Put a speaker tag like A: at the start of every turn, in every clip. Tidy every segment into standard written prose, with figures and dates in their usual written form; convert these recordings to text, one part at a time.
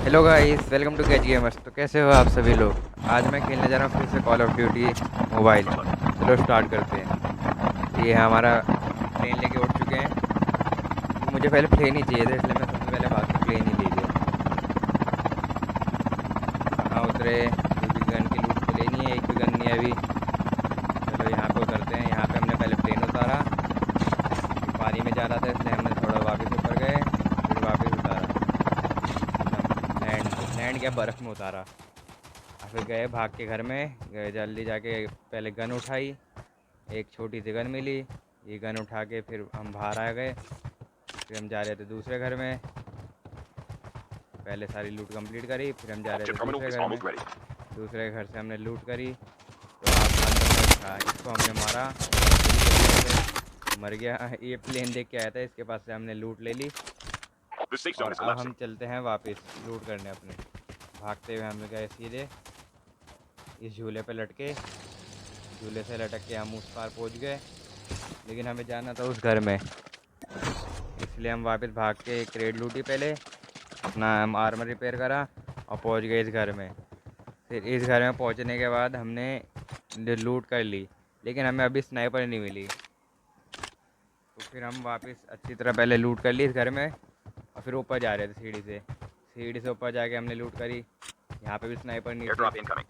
A: Hello guys, welcome to catch gamers. तो कैसे हो आप सभी लोग। आज मैं खेलने जा रहा हूँ फिर से कॉल ऑफ ड्यूटी मोबाइल। चलो स्टार्ट करते हैं। ये है हमारा प्लेन लेके उठ चुके हैं। क्योंकि मुझे पहले प्लेन ही चाहिए था, इसलिए मैं सबसे पहले भाग के प्लेन ही ले लिया। कहाँ उतरे, क्योंकि गन की लूट तो लेनी है, एक भी गन नहीं है अभी। चलो यहाँ पे उतरते हैं। यहाँ पे हमने पहले प्लेन उतारा। ये पानी में जा रहा था इसलिए हमने थोड़ा वापस ऊपर गए, फिर वापस उतारा। एकदम लैंड लैंड क्या, बर्फ़ में उतारा। और फिर गए भाग के घर में गए, जल्दी जाके पहले गन उठाई। एक छोटी सी गन मिली। ये गन उठा के फिर हम बाहर आ गए। फिर हम जा रहे थे दूसरे घर में। पहले सारी लूट कंप्लीट करी, फिर हम जा रहे थे
B: Objective terminal
A: दूसरे
B: is
A: घर में।
B: almost ready.
A: दूसरे घर से हमने लूट करी। तो आप अंदर में था, इसको हमने मारा, हेलीकॉप्टर से मर गया। ये प्लेन देख के आया था, इसके पास से हमने लूट ले ली।
B: The safe
A: और
B: zone is
A: अब हम
B: collapsing.
A: चलते हैं वापस लूट करने अपने। भागते हुए हम गए सीधे इस झूले पे लटके। झूले से लटक के हम उस पार पहुंच गए, लेकिन हमें जाना था उस घर में। इसलिए हम वापस भाग के एक रेड लूटी पहले, अपना हम आर्मर रिपेयर करा और पहुंच गए इस घर में। फिर इस घर में पहुंचने के बाद हमने लूट कर ली, लेकिन हमें अभी स्नाइपर नहीं मिली। तो फिर हम वापस अच्छी तरह पहले लूट कर ली इस घर में, और फिर ऊपर जा रहे थे सीढ़ी से। सीढ़ी से ऊपर जाके हमने लूट करी। यहाँ पे भी स्नाइपर नहीं थी।
B: Airdrop incoming.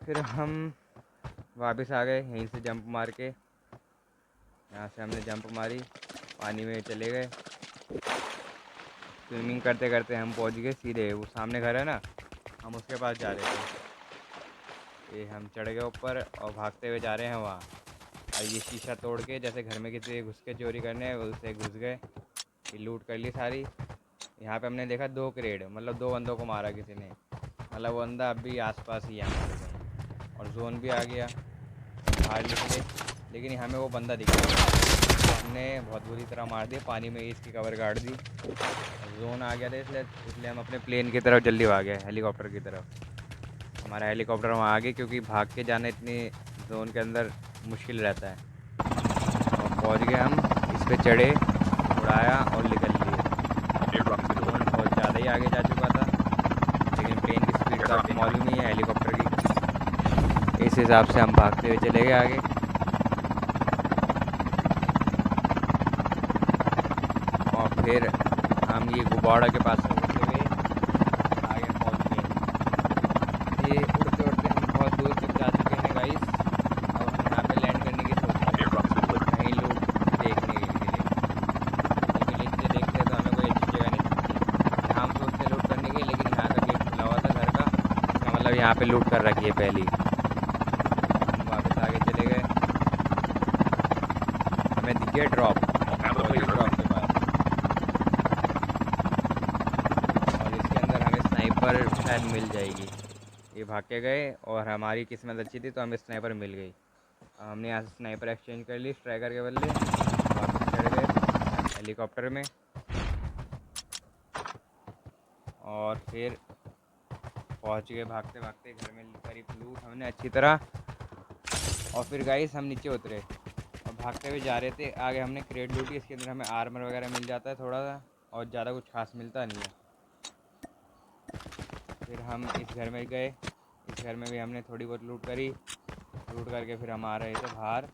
A: फिर हम वापस आ गए यहीं से जंप मार के। यहाँ से हमने जंप मारी, पानी में चले गए। स्विमिंग करते करते हम पहुँच गए सीधे, वो सामने घर है ना, हम उसके पास जा रहे थे। ये हम चढ़ गए ऊपर और भागते हुए जा रहे हैं वहाँ। और ये शीशा तोड़ के, जैसे घर में किसी घुस के चोरी करने है उसे घुस गए। ये लूट कर ली सारी। यहाँ पे हमने देखा 2 क्रेड, मतलब 2 बंदों को मारा किसी ने। मतलब वो बंदा अभी आसपास ही है हमारे कहीं, और जोन भी आ गया। बाहर निकले, लेकिन हमें वो बंदा दिख गया। तो हमने बहुत बुरी तरह मार दिया, पानी में ही इसकी कवर गाड़ दी। जोन आ गया था, इसलिए इसलिए हम अपने प्लेन की तरफ जल्दी भागे, हेलीकॉप्टर की तरफ। हमारा हेलीकॉप्टर वहाँ आ गया, क्योंकि भाग के जाना इतनी जोन के अंदर मुश्किल रहता है। और पहुँच गए हम, इस पे चढ़े, उड़ाया और निकल लिए।
B: Airdrop has been
A: zone
B: delivered.
A: बहुत ज़्यादा ही आगे जा चुका था, लेकिन प्लेन की स्पीड तो
B: Airdrop
A: आपको
B: incoming.
A: मालूम ही है हेलीकॉप्टर की। इस हिसाब से हम भागते हुए चले गए आगे। और फिर हम ये गुबाड़ा के पास से होते हुए आगे पहुंच गए। ये उड़ते उड़ते हम बहुत दूर तक जा चुके हैं गाइस। अब हम यहाँ पे लैंड करने की सोच रहे हैं,
B: Airdrop has been delivered.
A: कहीं लूट देखने के लिए। क्योंकि देखते देखते तो हमें कोई अच्छी जगह नहीं दिखती। यहाँ हम सोचते लूट करने की, लेकिन यहाँ का गेट खुला हुआ था घर का, इसका मतलब यहाँ पे लूट कर रखी है पहली। हम वापस आगे चले गए, हमें दिख गया ड्रॉप।
B: All
A: हम
B: paths of the
A: पहुँच
B: player
A: गए
B: are
A: ड्रॉप
B: clear.
A: के पास, और इसके अंदर हमें स्नाइपर शायद मिल जाएगी। ये भाग के गए, और हमारी किस्मत अच्छी थी तो हमें स्नाइपर मिल गई। हमने यहाँ से स्नाइपर एक्सचेंज कर ली स्ट्राइकर के बदले। वापस चढ़ गए हेलीकॉप्टर में, और फिर पहुँच गए भागते भागते घर में। करी लूट हमने अच्छी तरह, और फिर गाइस हम नीचे उतरे और भागते हुए जा रहे थे। आगे हमने क्रेट लूटी, इसके अंदर हमें आर्मर वगैरह मिल जाता है थोड़ा सा, और ज़्यादा कुछ खास मिलता नहीं है। फिर हम इस घर में गए, इस घर में भी हमने थोड़ी बहुत लूट करी। लूट करके फिर हम आ रहे थे बाहर,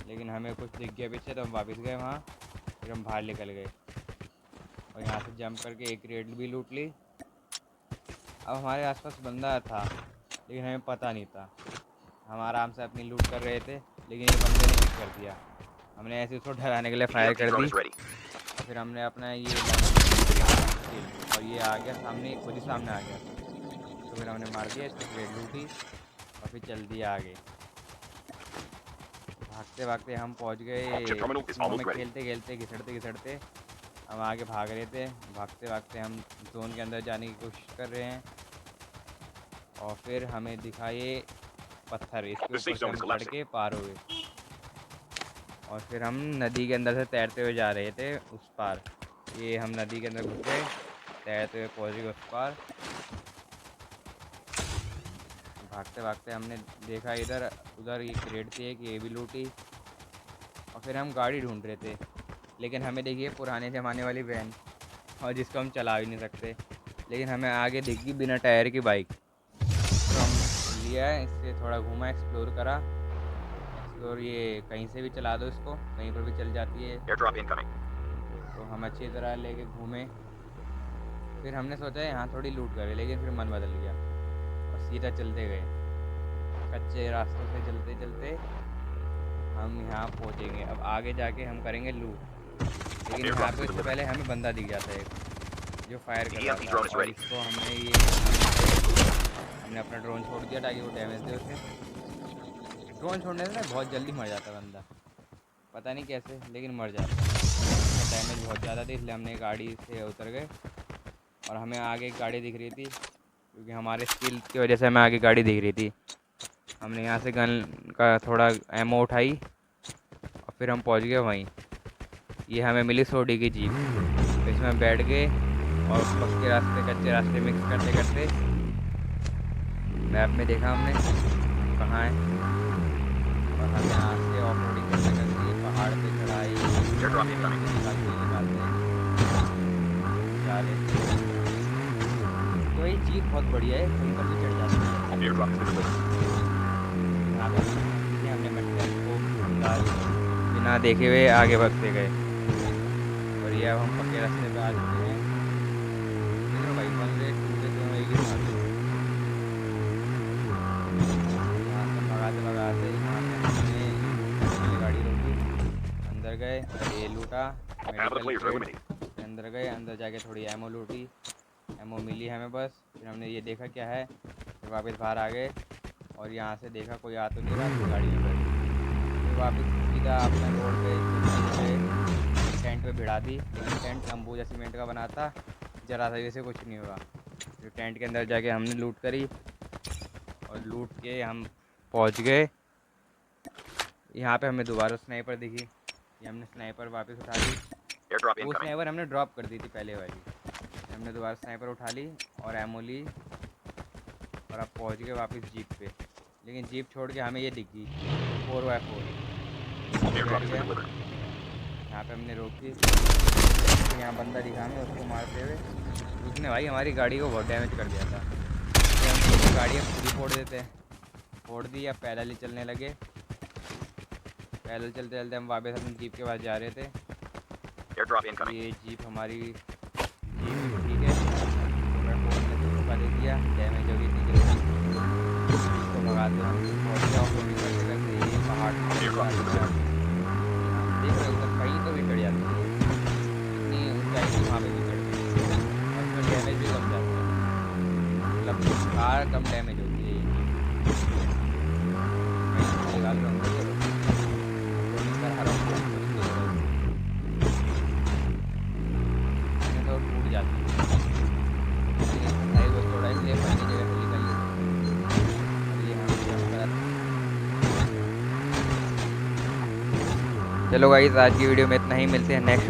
A: लेकिन हमें कुछ दिख गया पीछे, तो हम वापस गए वहाँ। फिर हम बाहर निकल गए, और यहाँ से जंप करके एक रेड भी लूट ली। अब हमारे आसपास बंदा था, लेकिन हमें पता नहीं था। हम आराम से अपनी लूट कर रहे थे, लेकिन ये बंदे ने हिट कर दिया। हमने ऐसे उसको डराने के लिए
B: The
A: फायर
B: EMP
A: कर
B: drone
A: दी,
B: is ready.
A: और फिर हमने अपना ये किल, और ये आ गया सामने, खुद ही सामने आ गया था। तो फिर हमने मार दिया इसकी क्रेड लूटी, और फिर चल दिया आगे। भागते भागते हम पहुंच
B: Objective
A: गए
B: terminal is
A: स्नो में,
B: almost ready.
A: खेलते खेलते घिसड़ते घिसड़ते हम आगे भाग रहे थे। भागते भागते हम जोन के अंदर जाने की कोशिश कर रहे हैं, और फिर हमें दिखा ये पत्थर, इसके
B: The
A: ऊपर
B: safe
A: से
B: zone is
A: हम चढ़
B: collapsing.
A: के पार हुए। और फिर हम नदी के अंदर से तैरते हुए जा रहे थे उस पार। ये हम नदी के अंदर घुस गए, तैरते हुए पहुँच गए उस पार। भागते भागते हमने देखा इधर उधर ये क्रेट थी एक, ये भी लूटी। और फिर हम गाड़ी ढूंढ रहे थे, लेकिन हमें देखिए पुराने ज़माने वाली वैन, और जिसको हम चला भी नहीं सकते। लेकिन हमें आगे दिख गई बिना टायर की बाइक, तो हम लिया है, इससे थोड़ा घूमा, एक्सप्लोर करा। एक्सप्लोर ये कहीं से भी चला दो इसको, कहीं पर भी चल जाती है।
B: Airdrop incoming.
A: तो हम अच्छी तरह लेके घूमे। फिर हमने सोचा यहाँ थोड़ी लूट करें, लेकिन फिर मन बदल गया और सीधा चलते गए। कच्चे रास्तों से चलते चलते हम यहाँ पहुँचेंगे। अब आगे जाके हम करेंगे लूट, लेकिन यहाँ पे उससे पहले हमें बंदा दिख जाता है एक, जो फायर
B: The
A: कर रहा
B: EMP
A: था।
B: drone is
A: और
B: ready.
A: इसको हमने अपना ड्रोन छोड़ दिया ताकि वो डैमेज दे उसे। ड्रोन छोड़ने से ना बहुत जल्दी मर जाता बंदा, पता नहीं कैसे, लेकिन मर जाता है। डैमेज बहुत ज़्यादा थी, इसलिए हमने गाड़ी से उतर गए। और हमें आगे एक गाड़ी दिख रही थी, क्योंकि हमारे स्किल की वजह से हमें आगे गाड़ी दिख रही थी। हमने यहाँ से गन का थोड़ा एमो उठाई और फिर हम पहुँच गए वहीं। ये हमें मिली सोडी की जीप, तो इसमें बैठ गए और पक्के रास्ते कच्चे रास्ते मिक्स करते करते मैप में देखा हमने कहाँ है। और हम यहाँ से ऑफ रोडिंग करते करते ये पहाड़ पे चढ़ाई
B: Airdrop incoming.
A: निकालते जा रहे थे। तो ये जीप बहुत बढ़िया है, कहीं पर भी चढ़ जाती है।
B: Airdrop has been delivered.
A: यहाँ पे हमने मेटल को बिना देखे हुए आगे बढ़ते गए। और ये अब हम पक्के रास्ते पे आ चुके हैं। देखो भाई, 1 वे 2 वे दोनों एक ही मारते हैं। यहाँ से भगाते यहाँ पे हमने गाड़ी रोकी, अंदर गए, ये लूटा,
B: Half of the players are
A: medical
B: eliminated.
A: अंदर गए, अंदर जाके थोड़ी एमओ लूटी, एमओ मिली हमें बस। फिर हमने ये देखा क्या है, फिर वापस बाहर आ गए और यहाँ से देखा कोई आ तो नहीं रहा, तो गाड़ी में बैठे। फिर वापस सीधा अपना रोड पे टेंट पे भिड़ा दी, लेकिन टेंट अंबुजा सीमेंट का बना था, जरा सा जैसे कुछ नहीं हुआ। फिर टेंट के अंदर जाके हमने लूट करी और लूट के हम पहुँच गए। यहाँ पे हमें दोबारा स्नाइपर दिखी, ये हमने स्नाइपर वापस उठा ली।
B: Airdrop
A: वो
B: incoming.
A: स्नाइपर हमने ड्रॉप कर दी थी पहले वाली, हमने दोबारा स्नाइपर उठा ली और एमओ ली और अब पहुँच गए वापस जीप पे। लेकिन जीप छोड़ के हमें ये दिखी 4x4।
B: Airdrop has been delivered.
A: यहाँ पे हमने रोकी, यहाँ बंदा दिखा हमें, उसको मारते हुए उसने भाई हमारी गाड़ी को बहुत डैमेज कर दिया था। तो हम गाड़ी अब खुद ही फोड़ देते हैं, फोड़ दी। अब पैदल ही चलने लगे। पैदल चलते चलते हम वापस अपनी जीप के पास जा रहे थे।
B: Airdrop incoming.
A: ये जीप हमारी जीप ठीक है, तो मैं फोन में तो धोखा दे दिया, डैमेज हो गई थी इसको भगाते हम पहुँच गया। और करते करते ये पहाड़ देख रहे उधर कहीं तो भी चढ़ जाती है, इतनी ऊंचाई थी वहाँ पे भी चढ़ गई और उसमें डैमेज भी कम जाता है, मतलब कार कम डैमेज होती है। मैं निकाल रहा हूँ तो टूट जाती है, वो थोड़ा इसलिए पहली जगह से निकल ये हम चलो गाइस, आज की वीडियो में इतना ही, मिलते हैं नेक्स्ट